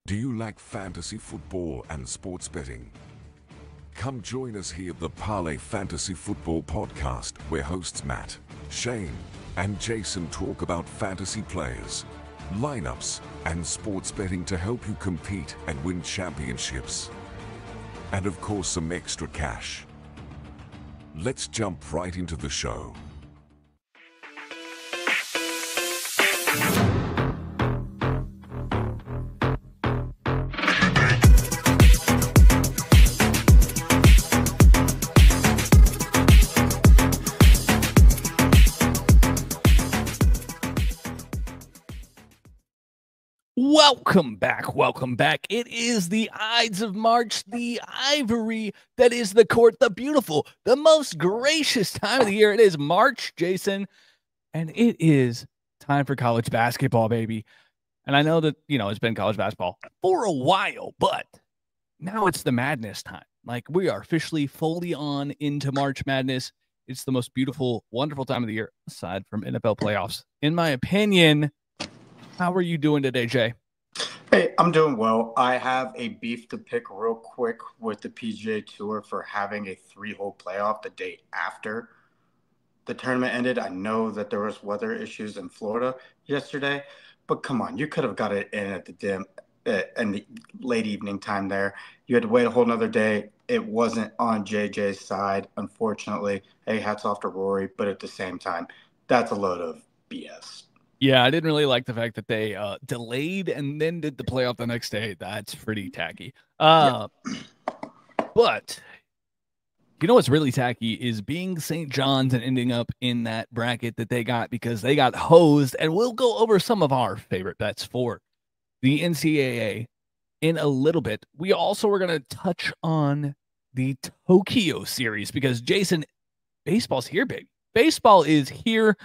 Do you like fantasy football and sports betting? Come join us here at the Parlay Fantasy Football Podcast, where hosts Matt, Shane, and Jason talk about fantasy players, lineups, and sports betting to help you compete and win championships. And of course, some extra cash. Let's jump right into the show. Welcome back. It is the Ides of March, the ivory that is the court, the beautiful, the most gracious time of the year. It is March, Jason, and it is time for college basketball, baby. And I know that, it's been college basketball for a while, but now it's the madness time. Like, we are officially fully on into March Madness. It's the most beautiful, wonderful time of the year, aside from NFL playoffs. In my opinion, how are you doing today, Jay? Hey, I'm doing well. I have a beef to pick real quick with the PGA Tour for having a 3-hole playoff the day after the tournament ended. I know that there was weather issues in Florida yesterday, but come on, you could have got it in at in the late evening time there. You had to wait a whole nother day. It wasn't on JJ's side, unfortunately. Hey, hats off to Rory, but at the same time, that's a load of BS. Yeah, I didn't really like the fact that they delayed and then did the playoff the next day. That's pretty tacky. But what's really tacky is being St. John's and ending up in that bracket that they got because they got hosed. And we'll go over some of our favorite bets for the NCAA in a little bit. We also are going to touch on the Tokyo Series because, Jason, baseball's here, baby. Baseball is here.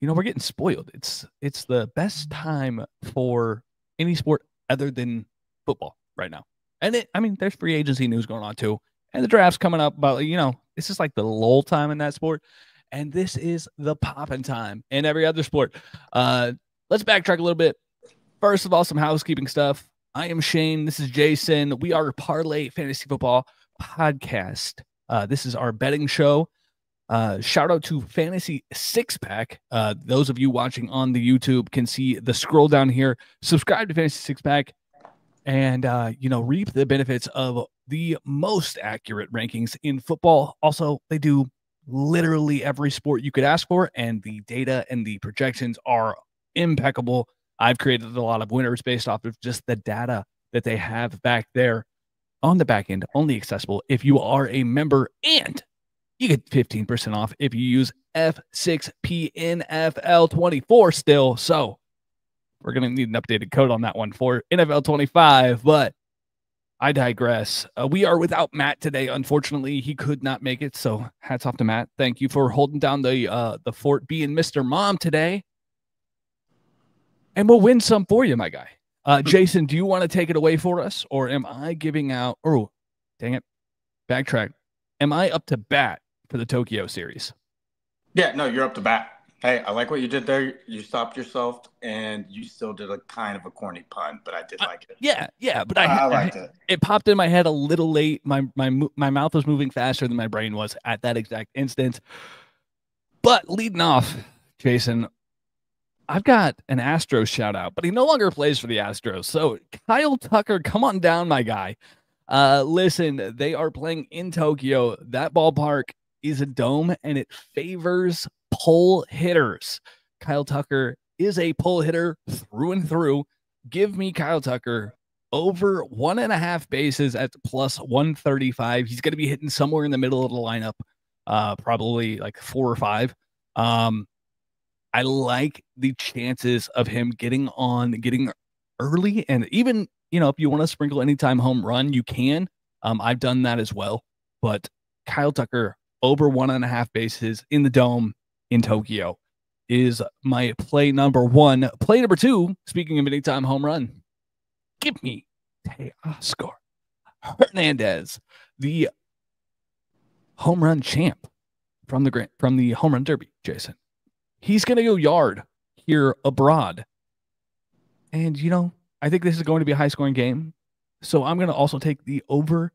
We're getting spoiled. It's the best time for any sport other than football right now. And there's free agency news going on too. And the draft's coming up, but it's just like the lull time in that sport. And this is the poppin' time in every other sport. Let's backtrack a little bit. First of all, some housekeeping stuff. I am Shane. This is Jason. We are Parlay Fantasy Football Podcast. This is our betting show. Shout out to Fantasy Six Pack. Those of you watching on the YouTube can see the scroll down here. Subscribe to Fantasy Six Pack and, reap the benefits of the most accurate rankings in football. Also, they do literally every sport you could ask for, and the data and the projections are impeccable. I've created a lot of winners based off of just the data that they have back there on the back end, only accessible if you are a member, and you get 15% off if you use F6PNFL24 still. So we're going to need an updated code on that one for NFL25, but I digress. We are without Matt today. Unfortunately, he could not make it. So hats off to Matt. Thank you for holding down the fort, being Mr. Mom today. And we'll win some for you, my guy. Jason, do you want to take it away for us, or am I giving out? Oh, dang it. Backtrack. Am I up to bat for the Tokyo Series? Yeah, no, you're up to bat. Hey, I like what you did there. You stopped yourself, and you still did a kind of a corny pun, but I did like it. Yeah, but I liked it. It popped in my head a little late. My mouth was moving faster than my brain was at that exact instant. But leading off, Jason, I've got an Astros shout out, but he no longer plays for the Astros. So Kyle Tucker, come on down, my guy. Listen, they are playing in Tokyo. That ballpark is a dome, and it favors pull hitters. Kyle Tucker is a pull hitter through and through. Give me Kyle Tucker over 1.5 bases at plus 135. He's going to be hitting somewhere in the middle of the lineup, probably like 4 or 5. I like the chances of him getting early, and even, if you want to sprinkle anytime home run, you can. I've done that as well. But Kyle Tucker over 1.5 bases in the dome in Tokyo is my play number one. Play number two, speaking of anytime home run, give me Teoscar Hernandez, the home run champ from the home run derby, Jason. He's going to go yard here abroad. And, I think this is going to be a high-scoring game. So I'm going to also take the over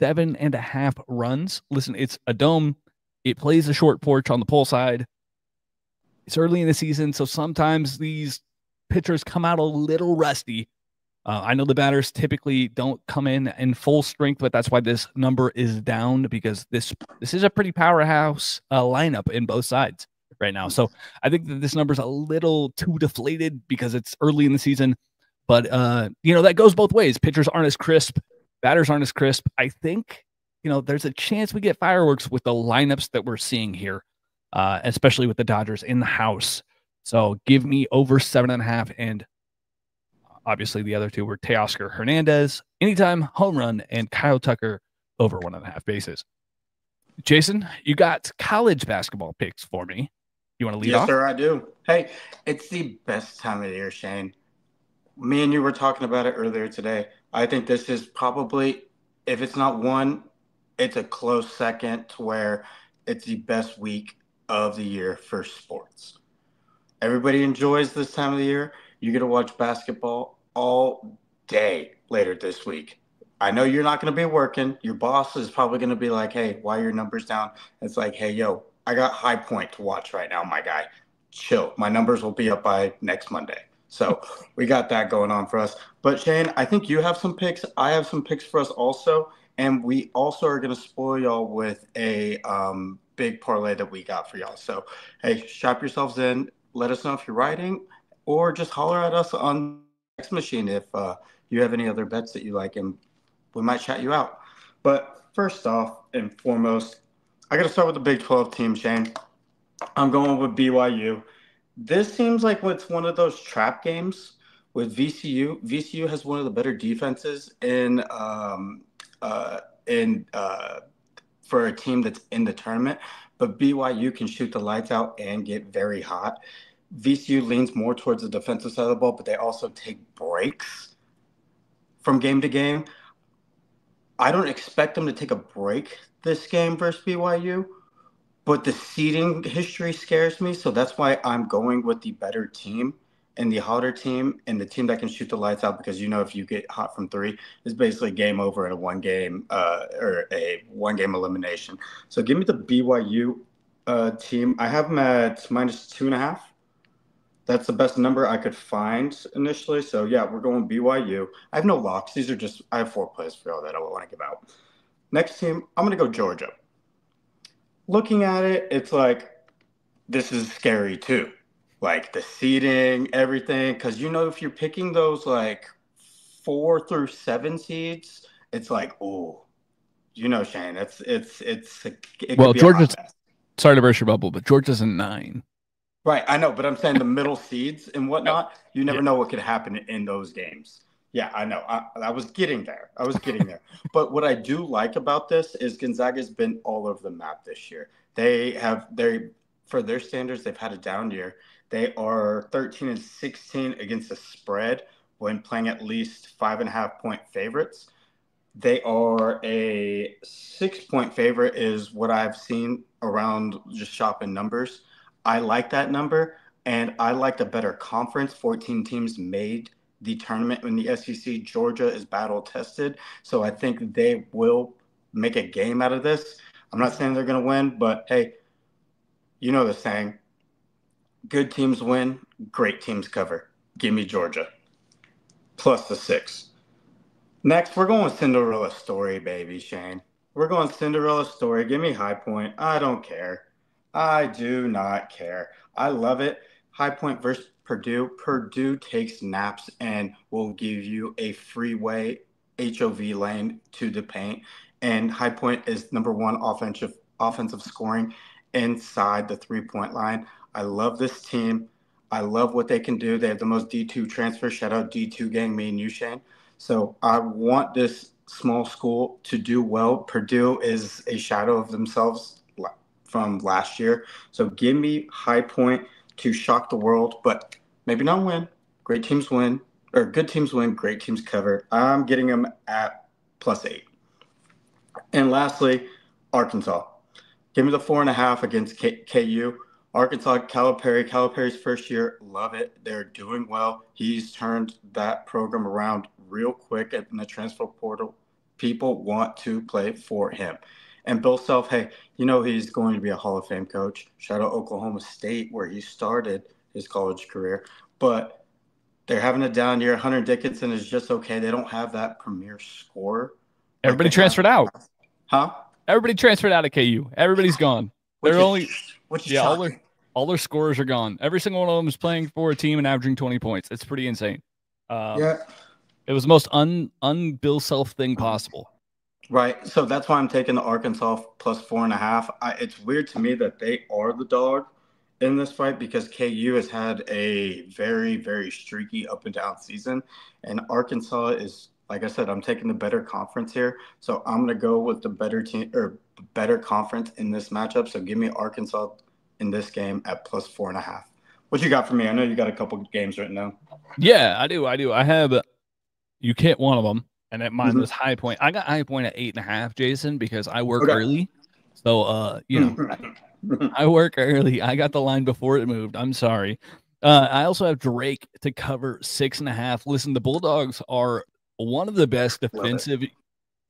7.5 runs. Listen, it's a dome. It plays a short porch on the pull side. It's early in the season, so sometimes these pitchers come out a little rusty. I know the batters typically don't come in full strength, but that's why this number is down, because this is a pretty powerhouse lineup in both sides right now. So I think that this number is a little too deflated because it's early in the season. But that goes both ways. Pitchers aren't as crisp, batters aren't as crisp. I think there's a chance we get fireworks with the lineups that we're seeing here, especially with the Dodgers in the house. So give me over 7.5, and obviously the other two were Teoscar Hernandez, anytime home run, and Kyle Tucker over 1.5 bases. Jason, you got college basketball picks for me. You want to lead off? Yes, sir, I do. Hey, it's the best time of the year, Shane. Me and you were talking about it earlier today. I think this is probably, if it's not one, it's a close second to where it's the best week of the year for sports. Everybody enjoys this time of the year. You get to watch basketball all day later this week. I know you're not going to be working. Your boss is probably going to be like, hey, why are your numbers down? It's like, hey, yo, I got High Point to watch right now, my guy. Chill. My numbers will be up by next Monday. So we got that going on for us. But Shane, I think you have some picks. I have some picks for us also. And we also are going to spoil y'all with a big parlay that we got for y'all. So, hey, strap yourselves in. Let us know if you're writing, or just holler at us on the text machine if you have any other bets that you like, and we might chat you out. But first off and foremost, I got to start with the Big 12 team, Shane. I'm going with BYU. This seems like it's one of those trap games with VCU. VCU has one of the better defenses for a team that's in the tournament, but BYU can shoot the lights out and get very hot. VCU leans more towards the defensive side of the ball, but they also take breaks from game to game. I don't expect them to take a break this game versus BYU, but the seeding history scares me, so that's why I'm going with the better team and the hotter team and the team that can shoot the lights out, because if you get hot from three, it's basically game over in a one game elimination. So give me the BYU team. I have them at -2.5. That's the best number I could find initially. So yeah, we're going BYU. I have no locks. I have 4 plays for y'all that I want to give out. Next team, I'm going to go Georgia. Looking at it, it's like, this is scary too. Like the seeding, everything. Because if you're picking those like 4 through 7 seeds, it's like, oh, Shane, it Well, could be a hot Georgia's, mess. sorry to burst your bubble, but Georgia's a 9. Right, I know, but I'm saying the middle seeds and whatnot, you never know what could happen in those games. Yeah, I know. I was getting there. But what I do like about this is Gonzaga's been all over the map this year. For their standards, they've had a down year. They are 13-16 against the spread when playing at least 5.5-point favorites. They are a 6-point favorite is what I've seen around just shopping numbers. I like that number, and I like the better conference. 14 teams made the tournament in the SEC. Georgia is battle-tested, so I think they will make a game out of this. I'm not saying they're going to win, but, hey, you know the saying, good teams win, great teams cover. Give me Georgia, plus the 6. Next, we're going with Cinderella Story, baby, Shane. We're going Cinderella Story. Give me High Point. I don't care. I do not care. I love it. High Point versus Purdue. Purdue takes naps and will give you a freeway HOV lane to the paint. And High Point is number 1 offensive scoring inside the 3-point line. I love this team. I love what they can do. They have the most D2 transfer. Shout out D2 gang, me and you, Shane. So I want this small school to do well. Purdue is a shadow of themselves from last year. So give me High Point to shock the world, but maybe not win. Great teams win, or good teams win, great teams cover. I'm getting them at +8. And lastly, Arkansas. Give me the 4.5 against KU. Arkansas, Calipari's first year, love it. They're doing well. He's turned that program around real quick in the transfer portal. People want to play for him. And Bill Self, hey, he's going to be a Hall of Fame coach. Shout out Oklahoma State, where he started his college career. But they're having a down year. Hunter Dickinson is just okay. They don't have that premier scorer. Everybody transferred out. Huh? Everybody transferred out of KU. Everybody's gone. Which They're all their scorers are gone. Every single one of them is playing for a team and averaging 20 points. It's pretty insane. Yeah. It was the most un-Bill Self thing possible. Right. So that's why I'm taking the Arkansas plus 4.5. It's weird to me that they are the dog in this fight because KU has had a very, very streaky up and down season. And Arkansas is, like I said, I'm taking the better conference here. So I'm going to go with the better team or better conference in this matchup. So give me Arkansas in this game at plus 4.5. What you got for me? I know you got a couple games written down. Yeah, I do. I have you can't one of them. And at mine was High Point. I got High Point at 8.5, Jason, because I work early. So, I work early. I got the line before it moved. I'm sorry. I also have Drake to cover 6.5. Listen, the Bulldogs are one of the best defensive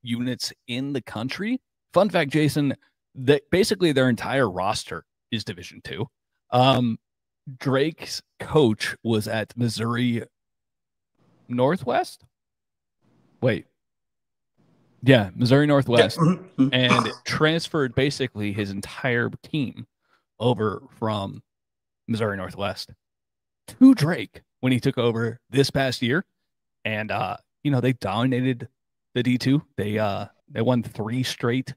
units in the country. Fun fact, Jason, that basically their entire roster is Division II. Drake's coach was at Missouri Northwest. Wait. Yeah, Missouri Northwest. And transferred basically his entire team over from Missouri Northwest to Drake when he took over this past year. And, they dominated the D2. They won 3 straight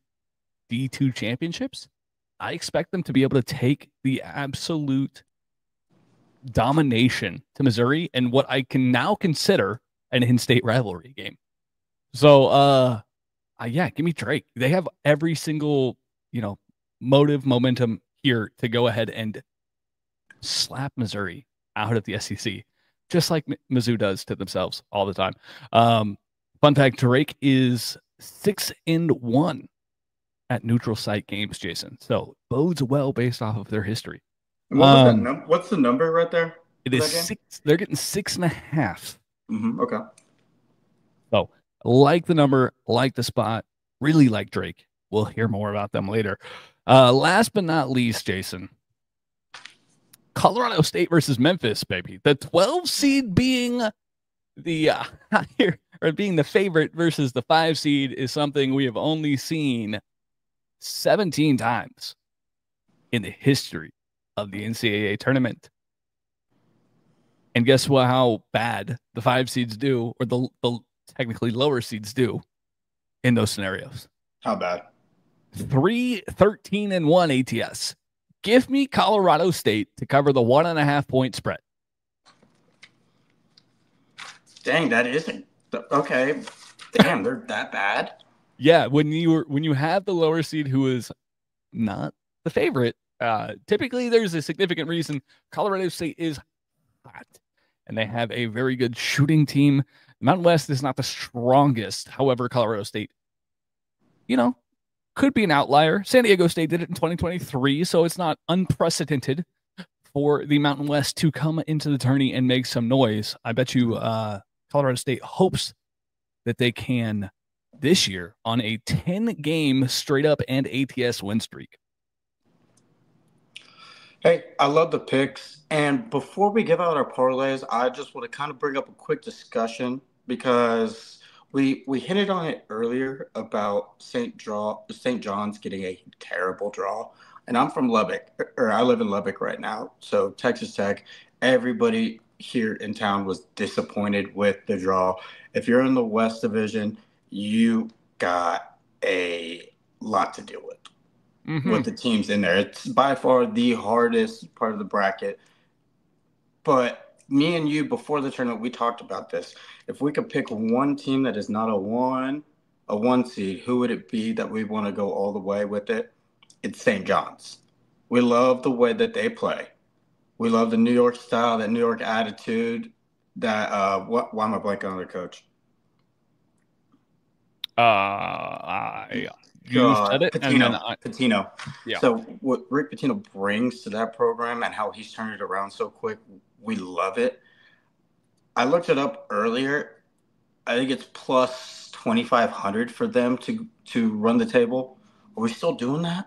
D2 championships. I expect them to be able to take the absolute domination to Missouri and what I can now consider an in-state rivalry game. So, give me Drake. They have every single, momentum here to go ahead and slap Missouri out of the SEC, just like Mizzou does to themselves all the time. Fun fact, Drake is 6-1 at neutral site games, Jason. So bodes well based off of their history. What was that what's the number right there? It is 6. They're getting 6.5. Okay. So like the number, like the spot, really like Drake. We'll hear more about them later. Last but not least, Jason, Colorado State versus Memphis, baby. The 12 seed being the higher or being the favorite versus the 5 seed is something we have only seen 17 times in the history of the NCAA tournament. And guess what? How bad the 5 seeds do, or the technically lower seeds do in those scenarios. How bad? 13-1 ATS. Give me Colorado State to cover the 1.5 point spread. Dang, that isn't okay. Damn, they're that bad. Yeah, when you have the lower seed who is not the favorite, typically there's a significant reason. Colorado State is hot, and they have a very good shooting team. Mountain West is not the strongest. However, Colorado State, could be an outlier. San Diego State did it in 2023, so it's not unprecedented for the Mountain West to come into the tourney and make some noise. I bet you Colorado State hopes that they can this year on a 10-game straight-up and ATS win streak. Hey, I love the picks. And before we give out our parlays, I just want to kind of bring up a quick discussion because we hit it on it earlier about St. John's getting a terrible draw. And I'm from Lubbock, or I live in Lubbock right now. So Texas Tech, everybody here in town was disappointed with the draw. If you're in the West Division, you got a lot to deal with. With the teams in there. It's by far the hardest part of the bracket. But me and you, before the tournament, we talked about this. If we could pick one team that is not a one seed, who would it be that we want to go all the way with it? It's St. John's. We love the way that they play. We love the New York style, that New York attitude. That why am I blanking on their coach? You said it, and then Pitino. Yeah. So what Rick Pitino brings to that program and how he's turned it around so quick, we love it. I looked it up earlier. I think it's plus 2,500 for them to run the table. Are we still doing that?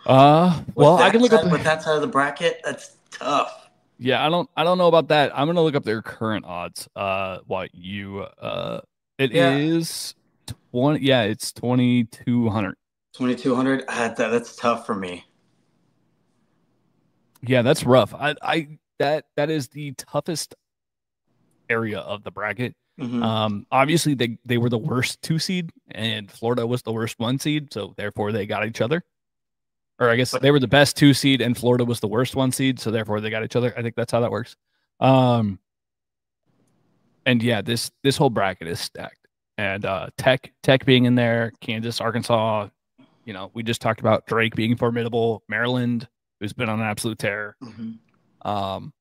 Well, I can look up with that side of the bracket. That's tough. Yeah, I don't know about that. I'm gonna look up their current odds. Is 20. Yeah, it's 2,200. 2,200. That's tough for me. Yeah, that's rough. That is the toughest area of the bracket. Mm-hmm. Obviously they were the worst 2 seed, and Florida was the worst 1 seed, so therefore they got each other. Or I guess they were the best 2 seed, and Florida was the worst 1 seed, so therefore they got each other. I think that's how that works. And yeah, this whole bracket is stacked. And Tech being in there, Kansas, Arkansas. You know, we just talked about Drake being formidable. Maryland, who's been on an absolute tear. Mm-hmm. And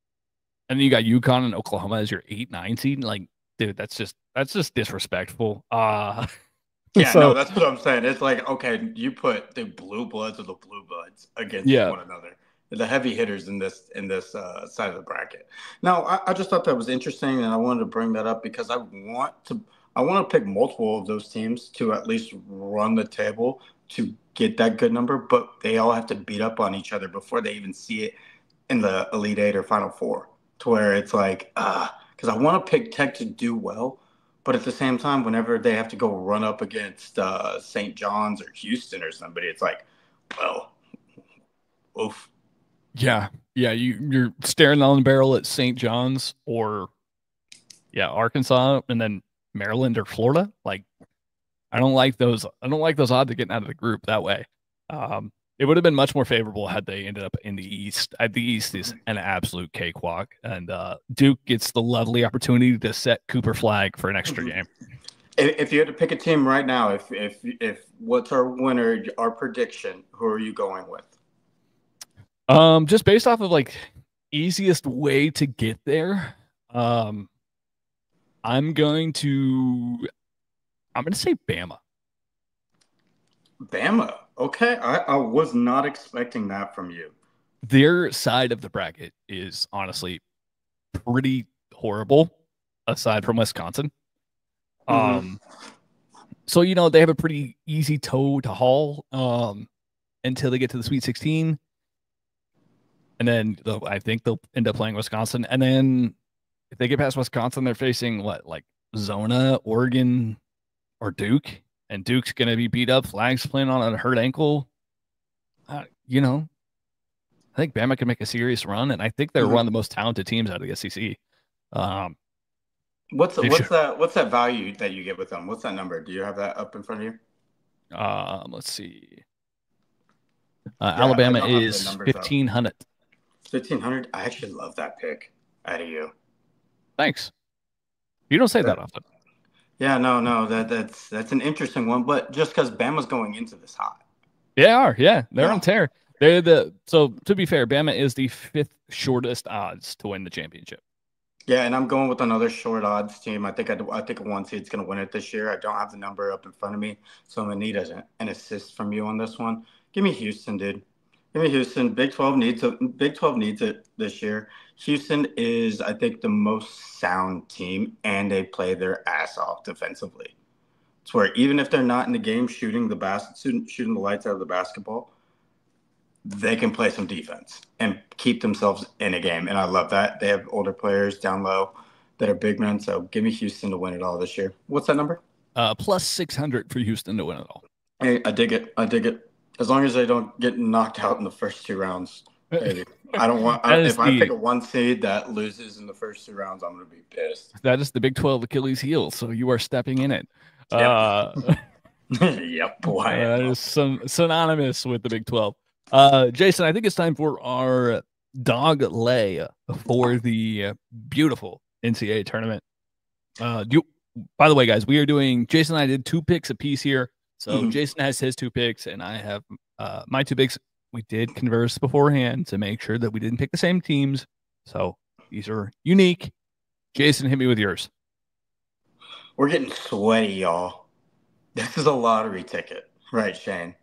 then you got UConn and Oklahoma as your 8-9 seed. Like, dude, that's just disrespectful. Yeah, no, that's what I'm saying. It's like, okay, you put the blue bloods or the blue bloods against one another. The heavy hitters in this side of the bracket. Now, I just thought that was interesting, and I wanted to bring that up because I want to pick multiple of those teams to at least run the table to get that good number, but they all have to beat up on each other before they even see it in the Elite Eight or Final Four, to where it's like, because I want to pick Tech to do well. But at the same time, whenever they have to go run up against St. John's or Houston or somebody, it's like, well, oof. Yeah. You're staring on the barrel at St. John's or Arkansas, and then Maryland or Florida. Like, I don't like those odds of getting out of the group that way. It would have been much more favorable had they ended up in the East. The East is an absolute cakewalk, and Duke gets the lovely opportunity to set Cooper Flag for an extra game. If you had to pick a team right now, if what's our winner, our prediction, who are you going with? Just based off of like easiest way to get there, I'm going to say Bama. Bama. Okay, I was not expecting that from you. Their side of the bracket is honestly pretty horrible, aside from Wisconsin. Mm-hmm. So they have a pretty easy toe to haul until they get to the Sweet 16, and then I think they'll end up playing Wisconsin. And then if they get past Wisconsin, they're facing like Zona, Oregon, or Duke. And Duke's going to be beat up. Flag's playing on a hurt ankle. I think Bama can make a serious run, and I think they're one of the most talented teams out of the SEC. What's that value that you get with them? What's that number? Do you have that up in front of you? Let's see. Alabama is 1,500. 1,500. I actually love that pick out of you. Thanks. You don't say that often. Yeah, no, that's an interesting one, but just because Bama's going into this hot. They are, they're on tear. So to be fair, Bama is the 5th shortest odds to win the championship. Yeah, and I'm going with another short odds team. I think a 1 seed's going to win it this year. I don't have the number up in front of me, so I'm going to need an assist from you on this one. Give me Houston, dude. Give me Houston. Big 12 needs it this year. Houston is, I think, the most sound team, and they play their ass off defensively. It's where even if they're not in the game shooting the lights out of the basketball, they can play some defense and keep themselves in a game. And I love that. They have older players down low that are big men. So give me Houston to win it all this year. What's that number? Plus 600 for Houston to win it all. Hey, I dig it. As long as they don't get knocked out in the first 2 rounds. Baby. If I pick a 1 seed that loses in the first 2 rounds, I'm going to be pissed. That is the Big 12 Achilles heel. So you are stepping in it. Yep. Yep. Boy. That is synonymous with the Big 12. Jason, I think it's time for our dog lay for the beautiful NCAA tournament. By the way, guys, we are doing, Jason and I did 2 picks apiece here. So Jason has his 2 picks and I have my 2 picks. We did converse beforehand to make sure that we didn't pick the same teams. So these are unique. Jason, hit me with yours. We're getting sweaty, y'all. This is a lottery ticket, right, Shane?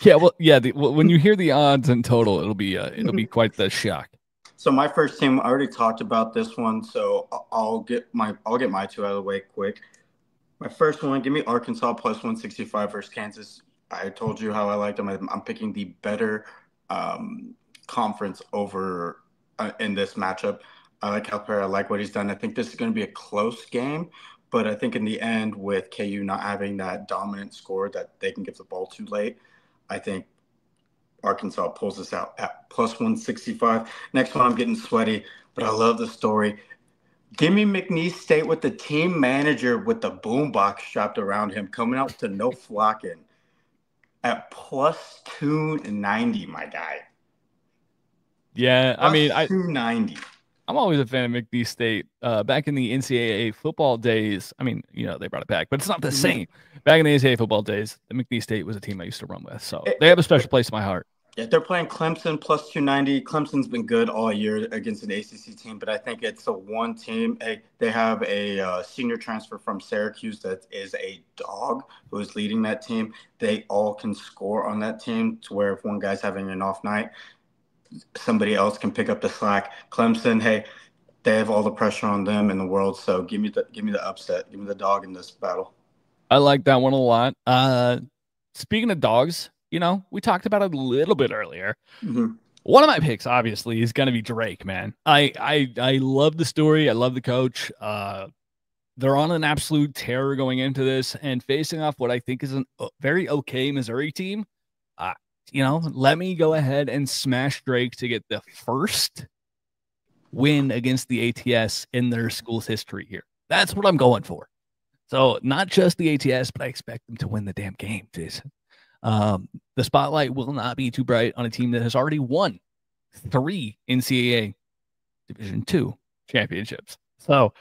Yeah, well, yeah. When you hear the odds in total, it'll be quite the shock. So my first team, I already talked about this one, so I'll get my two out of the way quick. My first one, give me Arkansas plus 165 versus Kansas. I told you how I liked them. I'm picking the better conference over in this matchup. I like Calipari. I like what he's done. I think this is going to be a close game, but I think in the end, with KU not having that dominant score that they can give the ball too late, I think Arkansas pulls this out at plus 165. Next one, I'm getting sweaty, but I love the story. Give me McNeese State with the team manager with the boombox strapped around him coming out to no flocking at plus 290, my guy. Yeah, I mean, 290. I'm always a fan of McNeese State. Back in the NCAA football days, I mean, they brought it back, but it's not the same. Back in the NCAA football days, the McNeese State was a team I used to run with, so they have a special place in my heart. Yeah, they're playing Clemson plus 290. Clemson's been good all year against an ACC team, but I think it's the one team. They have a senior transfer from Syracuse that is a dog who is leading that team. They all can score on that team to where if one guy's having an off night, somebody else can pick up the slack. Clemson, hey, they have all the pressure on them in the world, so give me the upset. Give me the dog in this battle. I like that one a lot. Speaking of dogs, we talked about it a little bit earlier. Mm-hmm. One of my picks, obviously, is going to be Drake, man. I love the story. I love the coach. They're on an absolute terror going into this and facing off what I think is a very okay Missouri team. Let me go ahead and smash Drake to get the first win against the ATS in their school's history here. That's what I'm going for. So not just the ATS, but I expect them to win the damn game, Jason. The spotlight will not be too bright on a team that has already won 3 NCAA Division II championships. So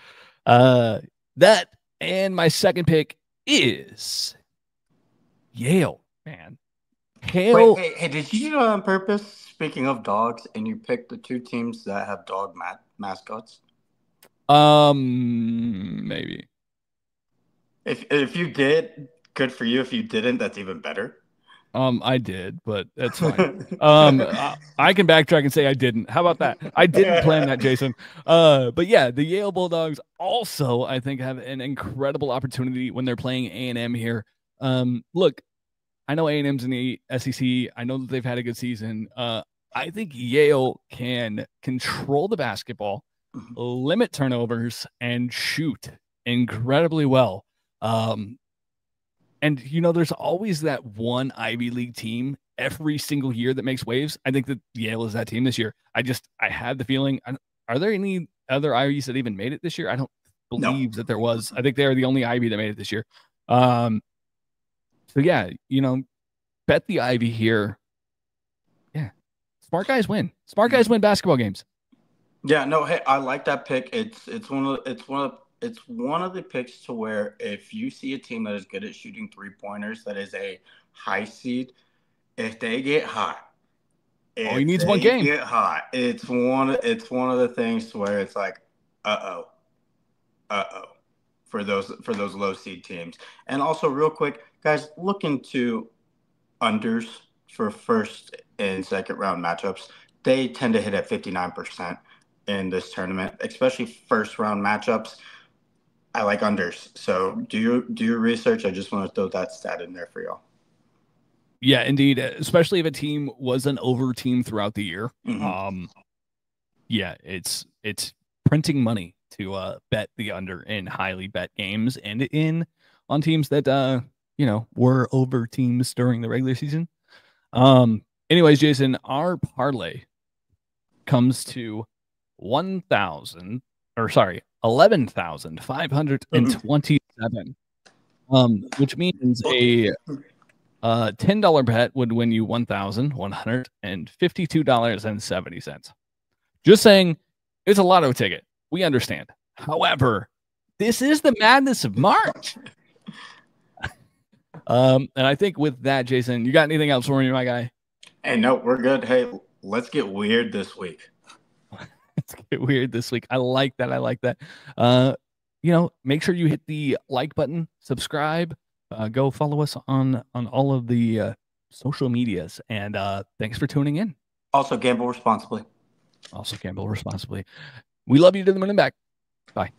that, and my second pick is Yale, man. Wait, hey, did you do it on purpose? Speaking of dogs, and you picked the 2 teams that have dog mascots? Maybe. If you did, good for you. If you didn't, that's even better. I did, but that's fine. I can backtrack and say I didn't. How about that? I didn't plan that, Jason. But yeah, the Yale Bulldogs also, I think, have an incredible opportunity when they're playing A&M here. Look, I know A&M's in the SEC. I know that they've had a good season. I think Yale can control the basketball, limit turnovers, and shoot incredibly well. And, there's always that one Ivy League team every single year that makes waves. I think that Yale is that team this year. I have the feeling. Are there any other Ivies that even made it this year? I don't believe that there was. I think they're the only Ivy that made it this year. So, yeah, bet the Ivy here. Yeah. Smart guys win. Smart guys win basketball games. Yeah, no, hey, I like that pick. It's one of the picks to where if you see a team that is good at shooting 3-pointers, that is a high seed, if they get hot, all you need is one game. Get hot. It's one of the things to where it's like, uh-oh, for those low seed teams. And also, real quick, guys, look into unders for first and second round matchups. They tend to hit at 59% in this tournament, especially first round matchups. I like unders. So do your research. I just want to throw that stat in there for y'all. Yeah, indeed. Especially if a team was an over team throughout the year. Mm-hmm. Yeah, it's printing money to bet the under in highly bet games and on teams that were over teams during the regular season. Anyways, Jason, our parlay comes to 11,527, which means a $10 bet would win you $1,152.70. Just saying, it's a lotto ticket. We understand. However, this is the madness of March. And I think with that, Jason, you got anything else for me, my guy? Hey, no, we're good. Hey, let's get weird this week. Let's get weird this week. I like that. Make sure you hit the like button, subscribe, go follow us on all of the social medias. And thanks for tuning in. Also, gamble responsibly. We love you to the moon and back. Bye.